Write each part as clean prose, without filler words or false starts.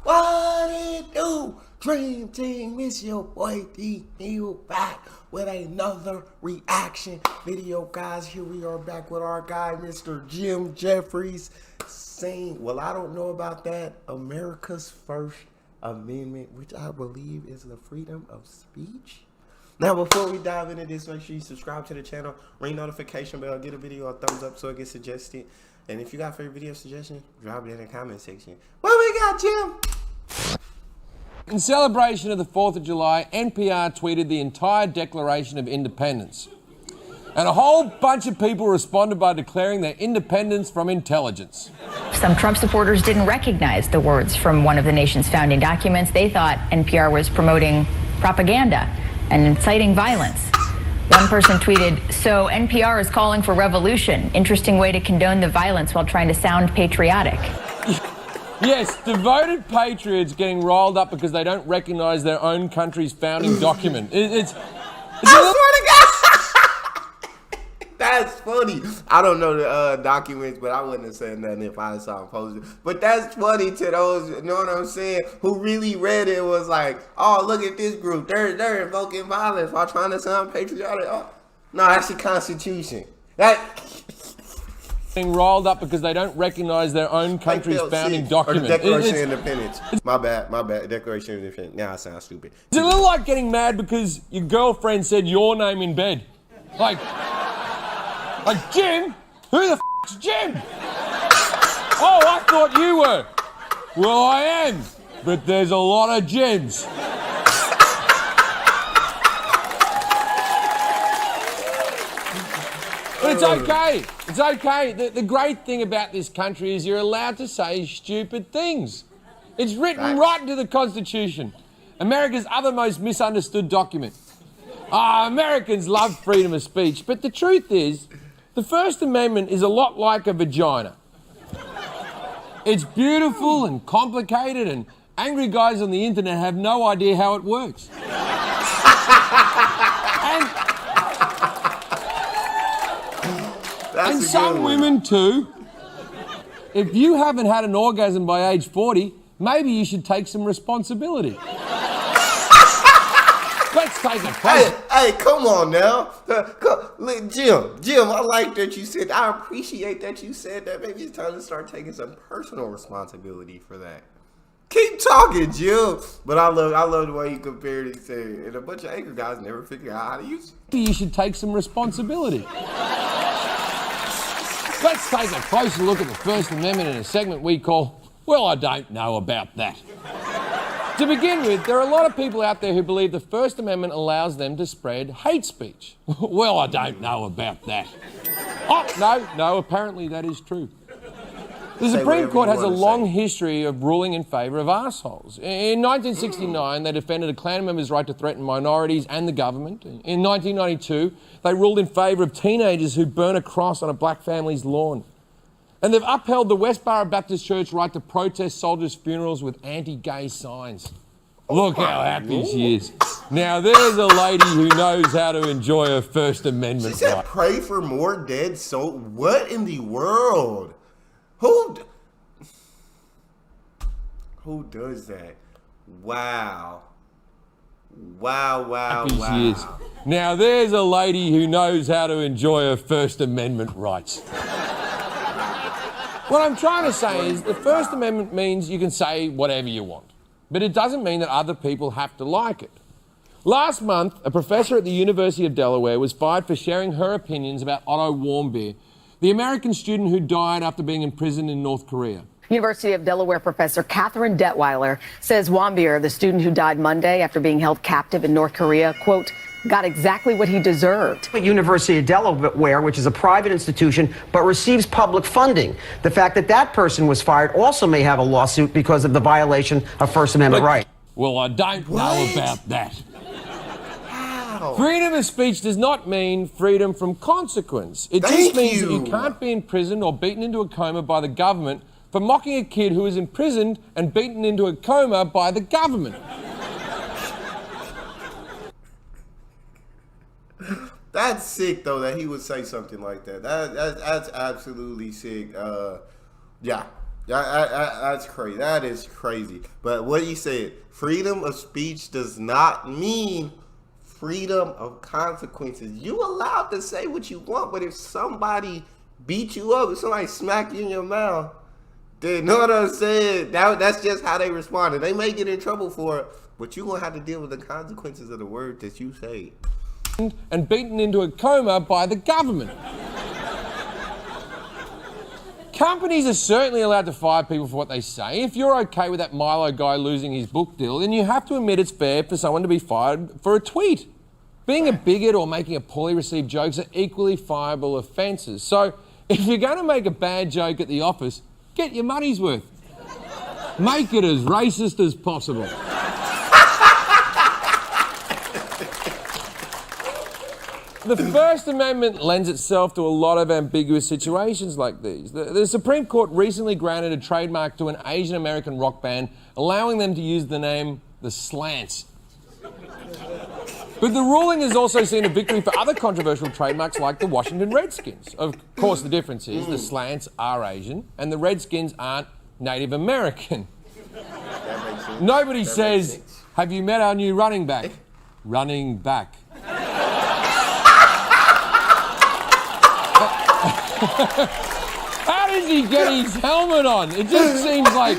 What it do? Dream Team, it's your boy D Neil back with another reaction video, guys. Here we are back with our guy, Mr. Jefferies, saying, well, I don't know about that, America's First Amendment, which I believe is the freedom of speech. Now, before we dive into this, make sure you subscribe to the channel, ring notification bell, get a video a thumbs up so it gets suggested. And if you got favorite video suggestions, drop it in the comment section. What we got, Jim? In celebration of the 4th of July, NPR tweeted the entire Declaration of Independence. And a whole bunch of people responded by declaring their independence from intelligence. Some Trump supporters didn't recognize the words from one of the nation's founding documents. They thought NPR was promoting propaganda and inciting violence. One person tweeted, "So NPR is calling for revolution. Interesting way to condone the violence while trying to sound patriotic." Yes, devoted patriots getting rolled up because they don't recognize their own country's founding document. It's That's funny. I don't know the documents, but I wouldn't have said nothing if I saw them posted. But that's funny to those, you know what I'm saying, who really read it, was like, oh, look at this group. They're invoking violence while trying to sound patriotic. Oh, no, that's the Constitution. Getting rolled up because they don't recognize their own country's founding document. Or the Declaration of Independence. My bad. Declaration of Independence. Now I sound stupid. It's a little like getting mad because your girlfriend said your name in bed. Like Jim? Who the f***'s Jim? Oh, I thought you were. Well, I am, but there's a lot of Jims. But it's okay. It's okay. The great thing about this country is you're allowed to say stupid things. It's written right into the Constitution. America's other most misunderstood document. Americans love freedom of speech, but the truth is, the First Amendment is a lot like a vagina. It's beautiful and complicated, and angry guys on the internet have no idea how it works. And some women too. If you haven't had an orgasm by age 40, maybe you should take some responsibility. Let's take a closer. Hey, come on now. Jim, I like that you said, I appreciate that you said that. Maybe it's time to start taking some personal responsibility for that. Keep talking, Jim. But I love the way you compared it to, and a bunch of angry guys never figure out how to use it. Maybe you should take some responsibility. Let's take a closer look at the First Amendment in a segment we call, Well, I Don't Know About That. To begin with, there are a lot of people out there who believe the First Amendment allows them to spread hate speech. Well, I don't know about that. Oh, no, apparently that is true. The Supreme Court has a long history of ruling in favour of arseholes. In 1969, they defended a Klan member's right to threaten minorities and the government. In 1992, they ruled in favour of teenagers who burn a cross on a black family's lawn. And they've upheld the Westboro Baptist Church right to protest soldiers' funerals with anti-gay signs. Look how happy she is. Now there's a lady who knows how to enjoy her First Amendment right. She said right. Pray for more dead souls. What in the world? Who does that? Wow. Happy she is. Now there's a lady who knows how to enjoy her First Amendment rights. What I'm trying to say is the First Amendment means you can say whatever you want, but it doesn't mean that other people have to like it. Last month, a professor at the University of Delaware was fired for sharing her opinions about Otto Warmbier, the American student who died after being imprisoned in North Korea. University of Delaware professor Catherine Detweiler says Warmbier, the student who died Monday after being held captive in North Korea, quote, got exactly what he deserved. University of Delaware, which is a private institution, but receives public funding. The fact that that person was fired also may have a lawsuit because of the violation of First Amendment rights. Well, I don't know about that. Freedom of speech does not mean freedom from consequence. It just means that you can't be imprisoned or beaten into a coma by the government for mocking a kid who is imprisoned and beaten into a coma by the government. That's sick, though, that he would say something like that. That's absolutely sick. Yeah. That's crazy. That is crazy. But what he said, freedom of speech does not mean freedom of consequences. You allowed to say what you want, but if somebody beat you up, if somebody smack you in your mouth, they know what I'm saying. That's just how they responded. They may get in trouble for it, but you're going to have to deal with the consequences of the word that you say. And beaten into a coma by the government. Companies are certainly allowed to fire people for what they say. If you're okay with that Milo guy losing his book deal, then you have to admit it's fair for someone to be fired for a tweet. Being a bigot or making a poorly received jokes are equally fireable offences. So if you're going to make a bad joke at the office, get your money's worth. Make it as racist as possible. The First Amendment lends itself to a lot of ambiguous situations like these. The Supreme Court recently granted a trademark to an Asian American rock band, allowing them to use the name The Slants. But the ruling has also seen a victory for other controversial trademarks like the Washington Redskins. Of course, the difference is the Slants are Asian and the Redskins aren't Native American. Nobody says, have you met our new running back? Running back. How does he get his helmet on? It just seems like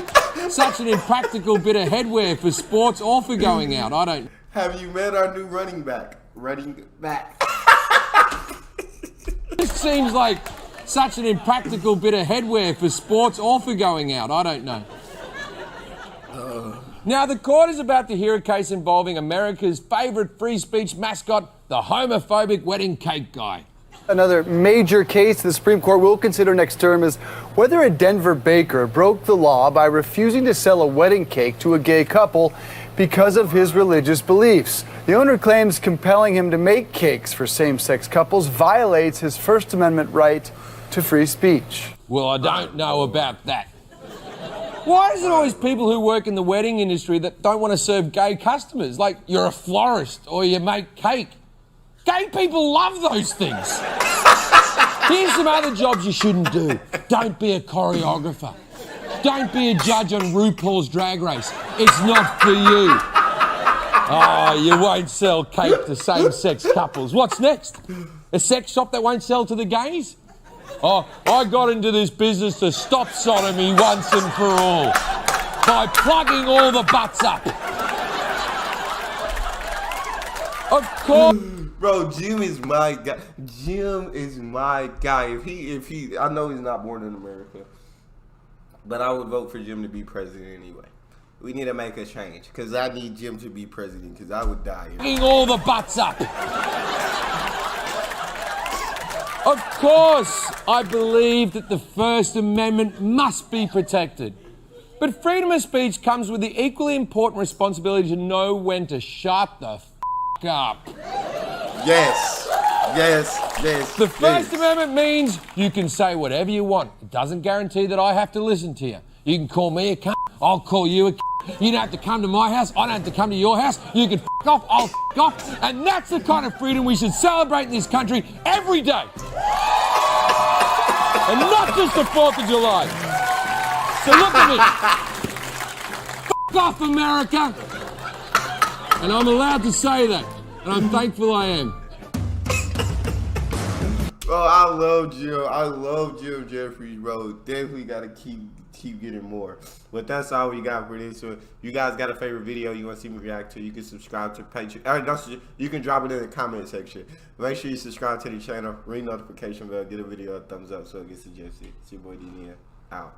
such an impractical bit of headwear for sports or for going out. I don't... Have you met our new running back? Running back. It just seems like such an impractical bit of headwear for sports or for going out. I don't know. Now, the court is about to hear a case involving America's favourite free speech mascot, the homophobic wedding cake guy. Another major case the Supreme Court will consider next term is whether a Denver baker broke the law by refusing to sell a wedding cake to a gay couple because of his religious beliefs. The owner claims compelling him to make cakes for same-sex couples violates his First Amendment right to free speech. Well, I don't know about that. Why is it always people who work in the wedding industry that don't want to serve gay customers? Like you're a florist or you make cake. Gay people love those things. Here's some other jobs you shouldn't do. Don't be a choreographer. Don't be a judge on RuPaul's Drag Race. It's not for you. Oh, you won't sell cake to same-sex couples. What's next? A sex shop that won't sell to the gays? Oh, I got into this business to stop sodomy once and for all by plugging all the butts up. Of course. Bro, Jim is my guy. Jim is my guy. If he, I know he's not born in America, but I would vote for Jim to be president anyway. We need to make a change because I need Jim to be president because I would die. Plugging all the butts up. Of course, I believe that the First Amendment must be protected. But freedom of speech comes with the equally important responsibility to know when to shut the f*** up. Yes. The First Amendment means you can say whatever you want. It doesn't guarantee that I have to listen to you. You can call me a cunt, I'll call you a cunt. You don't have to come to my house, I don't have to come to your house. You can f*** off, I'll f*** off. And that's the kind of freedom we should celebrate in this country every day. And not just the 4th of July. So look at me. F*** off, America. And I'm allowed to say that. And I'm thankful I am. Bro, I love Jim Jefferies, bro. Definitely gotta keep getting more. But that's all we got for this one. You guys got a favorite video you want to see me react to, you can subscribe to Patreon. You can drop it in the comment section. Make sure you subscribe to the channel, ring notification bell, get a video a thumbs up so it gets suggested. It's your boy D out.